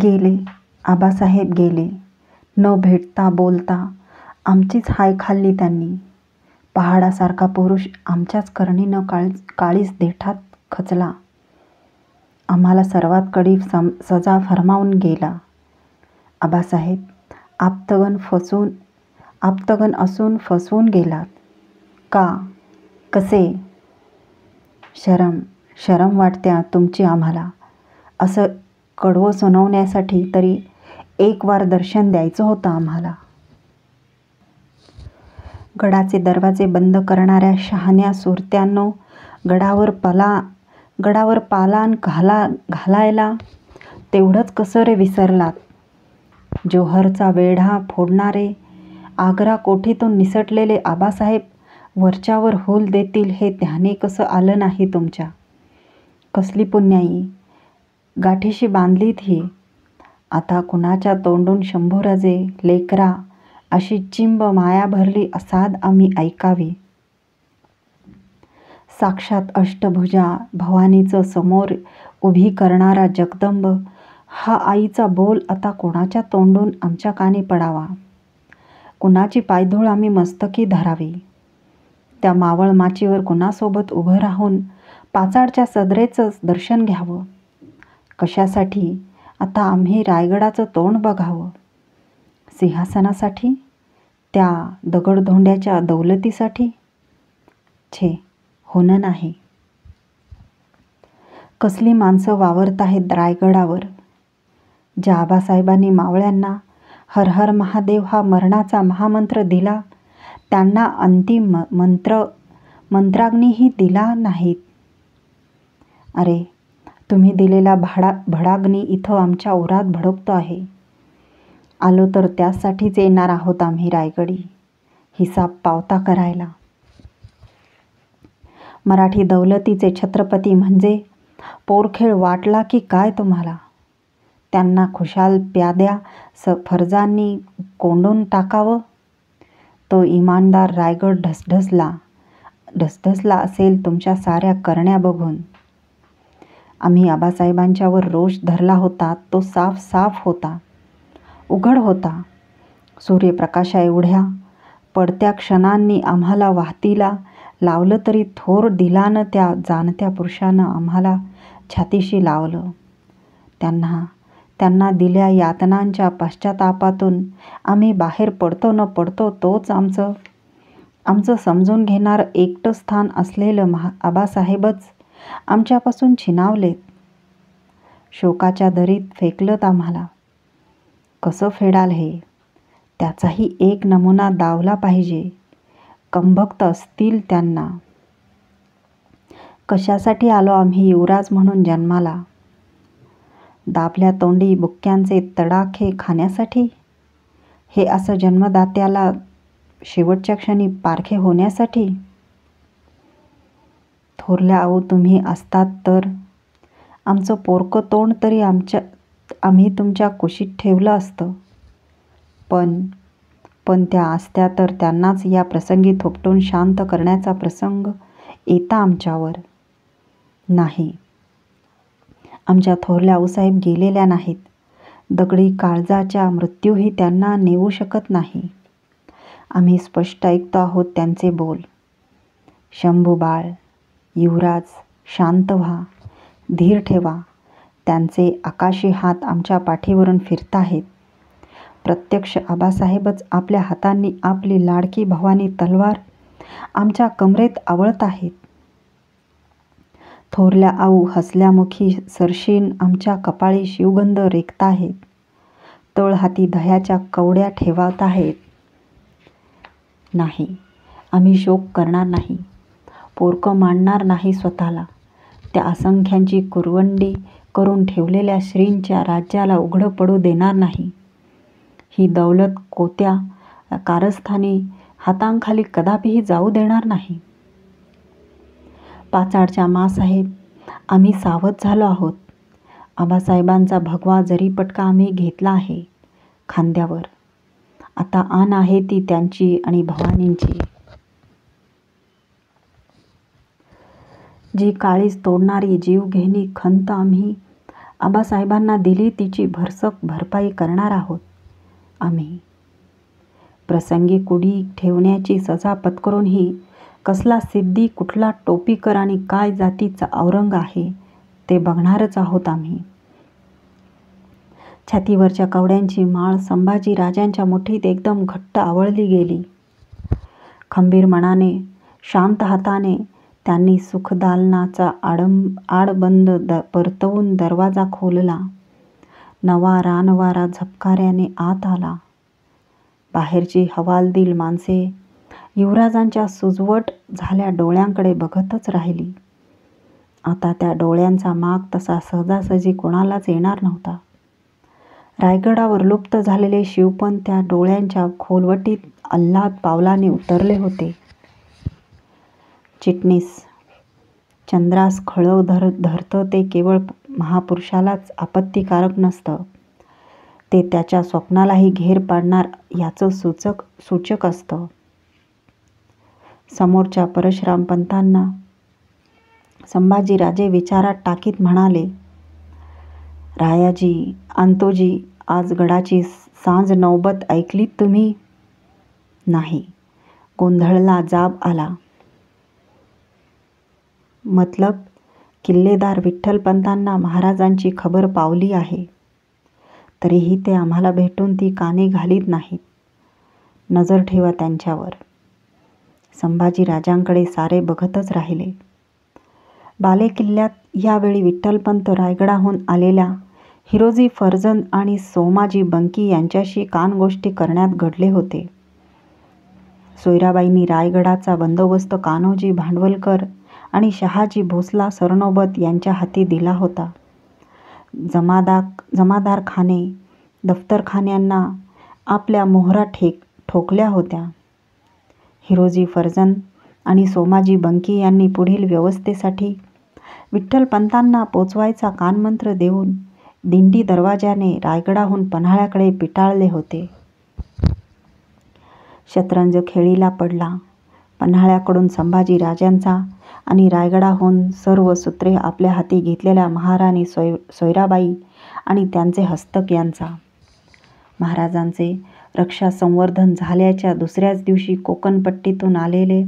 गेले. आबासाहेब गेले. न भेटता बोलता आमचीच हाय खाल्ली त्यांनी. पहाडासारखा पुरुष आमच्याच करणीनं काळीज देठात खचला. आम्हाला सर्वात कडी सजा फरमावून गेला. आबासाहेब आप्तगण असून फसवून गेलात. का? कसे? शरम वाटते तुमची आम्हाला. असं कडवं सुनावण्यासाठी तरी एक वार दर्शन द्यायचं होतं आम्हाला. गडाचे दरवाजे बंद करणाऱ्या शहाण्या सुरत्यांनो, गडावर पालान घालायला तेवढंच कसं रे विसरलात? जोहरचा वेढा फोडणारे आग्रा कोठीतून निसटलेले आबासाहेब वरच्यावर होल देतील हे ध्यानी कसं आलं नाही तुमच्या? कसली पुण्याई गाठीशी बांधलीत ही. आता कुणाच्या तोंडून शंभूराजे लेकरा अशी चिंब माया भरली असाद आम्ही ऐकावी. साक्षात अष्टभुजा भवानीचं समोर उभी करणारा जगदंब हा आईचा बोल आता कोणाच्या तोंडून आमच्या कानी पडावा? कुणाची पायधूळ आम्ही मस्तकी धरावी? त्या मावळ माचीवर कुणासोबत उभं राहून पाचाडच्या सदरेचं दर्शन घ्यावं? कशासाठी आता आम्ही रायगडाचं तोंड बघावं? सिंहासनासाठी? त्या दगडधोंड्याच्या दौलतीसाठी? छे, होणं नाही. कसली माणसं वावरत आहेत रायगडावर. ज्या आबासाहेबांनी मावळ्यांना हर हर महादेव हा मरणाचा महामंत्र दिला, त्यांना अंतिम मंत्राग्नीही दिला नाहीत. अरे, तुम्ही दिलेला भडाग्नी इथं आमच्या उरात भडकतो आहे. आलो तर त्यासाठीच येणार आहोत आम्ही रायगडी, हिसाब पावता करायला. मराठी दौलतीचे छत्रपती म्हणजे पोरखेळ वाटला की काय तुम्हाला? त्यांना खुशाल प्याद्या फर्जांनी कोंडून टाकावं. तो इमानदार रायगड ढसढसला असेल तुमच्या साऱ्या करण्या बघून. आम्ही आबासाहेबांच्यावर रोष धरला होता तो साफ होता, उघड होता. सूर्यप्रकाशा एवढ्या पडत्या क्षणांनी आम्हाला वाहतीला लावलं तरी थोर दिलानं त्या जाणत्या पुरुषानं आम्हाला छातीशी लावलं. त्यांना दिल्या यातनांच्या पश्चातापातून आम्ही बाहेर पडतो न पडतो तोच आमचं समजून घेणारं एकटं स्थान असलेलं आबासाहेबच आमच्यापासून छिनावलेत. शोकाच्या दरीत फेकलत आम्हाला. कसं फेडाल हे? त्याचाही एक नमुना दावला पाहिजे. कंभक्त असतील त्यांना. कशासाठी आलो आम्ही युवराज म्हणून जन्माला? दाबल्या तोंडी बुक्क्यांचे तडाखे खाण्यासाठी? हे असं जन्मदात्याला शेवटच्या क्षणी पारखे होण्यासाठी? थोरल्या आऊ तुम्ही असतात तर आमचं पोरकं तोंड तरी आम्ही तुमच्या कुशीत ठेवलं असतं. पण त्या असत्या तर त्यांनाच या प्रसंगी थोपटून शांत करण्याचा प्रसंग येता आमच्यावर. नाही, आमच्या थोरल्या आऊसाहेब गेलेल्या नाहीत. दगडी काळजाच्या मृत्यूही त्यांना नेऊ शकत नाही. आम्ही स्पष्ट ऐकतो आहोत त्यांचे बोल. शंभू बाळ, युवराज, शांत व्हा, धीर ठेवा. त्यांचे आकाशी हात आमच्या पाठीवरून फिरताहेत. प्रत्यक्ष आबासाहेबच आपल्या हातांनी आपली लाडकी भवानी तलवार आमच्या कमरेत आवळत आहेत. थोरल्या आऊ हसल्यामुखी सरशीन आमच्या कपाळी शिवगंध रेखताहेत. तळहाती दह्याच्या कवड्या ठेवत आहेत. नाही, आम्ही शोक करणार नाही. पोरकं मांडणार नाही स्वतःला. त्या असंख्यांची कुरवंडी करून ठेवलेल्या श्रींच्या राज्याला उघडं पडू देणार नाही. ही दौलत कोत्या कारस्थानी हातांखाली कदापिही जाऊ देणार नाही. पाचाडच्या माँसाहेब, आम्ही सावध झालो आहोत. आबासाहेबांचा भगवा जरीपटका आम्ही घेतला आहे खांद्यावर. आता आण आहे ती त्यांची आणि भवानींची. जी काळीज तोडणारी जीवघेणी खंत आम्ही आबासाहेबांना दिली तिची भरसक भरपाई करणार आहोत आम्ही. प्रसंगी कुडी ठेवण्याची सजा पत्करूनही कसला सिद्धी, कुठला टोपीकर आणि काय जातीचा औरंग आहे ते बघणारच आहोत आम्ही. छातीवरच्या कवड्यांची माळ संभाजी राजांच्या मुठीत एकदम घट्ट आवळली गेली. खंबीर मनाने, शांत हाताने त्यांनी सुखदालनाचा आडबंद परतवून दरवाजा खोलला. नवा रानवारा झपकाऱ्याने आत आला. बाहेरची हवालदिल माणसे युवराजांच्या सुजवट झाल्या डोळ्यांकडे बघतच राहिली. आता त्या डोळ्यांचा माग तसा सहजासहजी कोणालाच येणार नव्हता. रायगडावर लुप्त झालेले शिवपण त्या डोळ्यांच्या खोलवटीत आल्हाद पावलाने उतरले होते. चिटणीस, चंद्रास खळव धरतं ते केवळ महापुरुषालाच आपत्तिकारक नसतं, ते त्याच्या स्वप्नालाही घेर पाडणार याचं सूचक असतं. समोरच्या परशुरामपंतांना संभाजीराजे विचारात टाकीत म्हणाले, रायाजी, अंतोजी, आज गडाची सांज नौबत ऐकलीत तुम्ही? नाही. गोंधळला जाब आला. मतलब किल्लेदार विठ्ठलपंतांना महाराजांची खबर पावली आहे. तरीही ते आम्हाला भेटून ती कानी घालीत नाहीत. नजर ठेवा त्यांच्यावर. संभाजीराजांकडे सारे बघतच राहिले. बालेकिल्ल्यात यावेळी विठ्ठलपंत रायगडाहून आलेल्या हिरोजी फर्जंद आणि सोमाजी बंकी यांच्याशी कानगोष्टी करण्यात गडले होते. सोयराबाईंनी रायगडाचा बंदोबस्त कान्होजी भांडवलकर आणि शहाजी भोसला सरनोबत यांच्या हाती दिला होता. जमादारखाने, दफ्तरखान्यांना आपल्या मोहरा ठोकल्या होत्या. हिरोजी फर्जंद आणि सोमाजी बंकी यांनी पुढील व्यवस्थेसाठी विठ्ठलपंतांना पोचवायचा कानमंत्र देऊन दिंडी दरवाजाने रायगडाहून पन्हाळ्याकडे पिटाळले होते. शतरंज खेळीला पडला. पन्हाळ्याकडून संभाजीराजांचा आणि रायगडाहून सर्व सूत्रे आपल्या हाती घेतलेल्या महाराणी सोयराबाई आणि त्यांचे हस्तक यांचा. महाराजांचे रक्षासंवर्धन झाल्याच्या दुसऱ्याच दिवशी कोकणपट्टीतून आलेले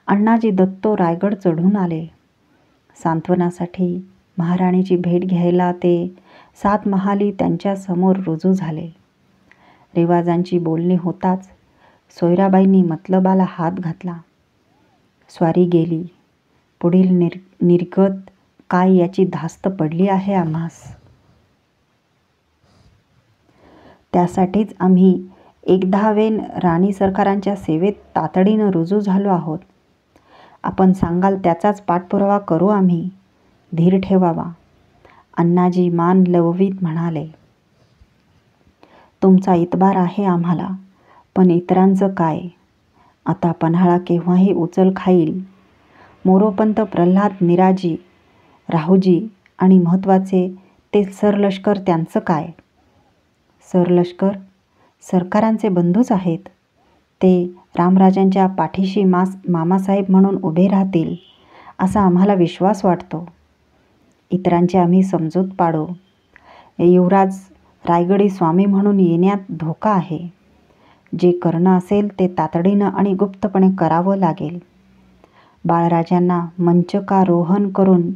अण्णाजी दत्तो रायगड चढून आले. सांत्वनासाठी महाराणीची भेट घ्यायला ते 7 महाली त्यांच्यासमोर रुजू झाले. रिवाजांची बोलणी होताच सोयराबाईंनी मतलबाला हात घातला. स्वारी गेली. पुढील निर्गत काय याची धास्त पडली आहे आम्हास. त्यासाठीच आम्ही एकधावेन राणी सरकारांच्या सेवेत तातडीनं रुजू झालो आहोत. आपण सांगाल त्याचाच पाठपुरावा करू आम्ही. धीर ठेवावा. अण्णाजी मान लववीत म्हणाले. तुमचा इतबार आहे आम्हाला, पण इतरांचं काय? आता पन्हाळा केव्हाही उचल खाईल. मोरोपंत, प्रल्हाद, निराजी, राहुजी आणि महत्त्वाचे ते सरलष्कर त्यांचं काय? सरलष्कर सरकारांचे बंधूच आहेत. ते रामराजांच्या पाठीशी मामासाहेब म्हणून उभे राहतील असा आम्हाला विश्वास वाटतो. इतरांची आम्ही समजूत पाडू. युवराज रायगडी स्वामी म्हणून येण्यात धोका आहे. जे करणं असेल ते तातडीनं आणि गुप्तपणे करावं लागेल. बाळराजांना मंचकारोहण करून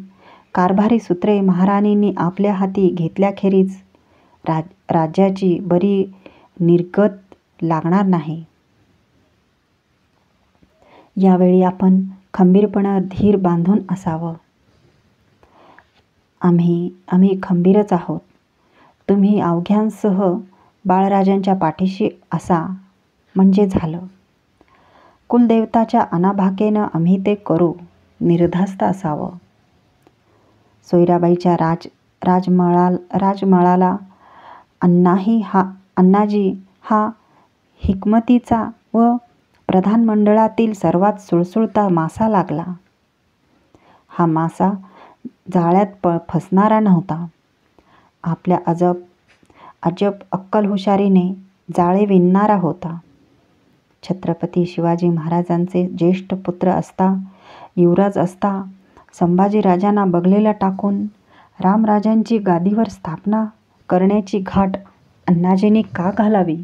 कारभारी सूत्रे महाराणींनी आपल्या हाती घेतल्याखेरीज राज्याची बरी निर्गत लागणार नाही. यावेळी आपण खंबीरपणे धीर बांधून असावं. आम्ही खंबीरच आहोत. तुम्ही अवघ्यांसह बाळराजांच्या पाठीशी असा म्हणजे झालं. कुलदेवताच्या अनाभाकेनं आम्ही ते करू. निर्धास्त असावं. सोयराबाईच्या राजमळाला अण्णाजी हा हिकमतीचा व प्रधानमंडळातील सर्वात सुळसुळता मासा लागला. हा मासा जाळ्यात फसणारा नव्हता. आपल्या अजब अक्कल हुशारीने जाळे विणणारा होता. छत्रपती शिवाजी महाराजांचे ज्येष्ठ पुत्र असता, युवराज असता, संभाजीराजांना बगलेला टाकून रामराजांची गादीवर स्थापना करण्याची घाट अण्णाजींनी का घालावी?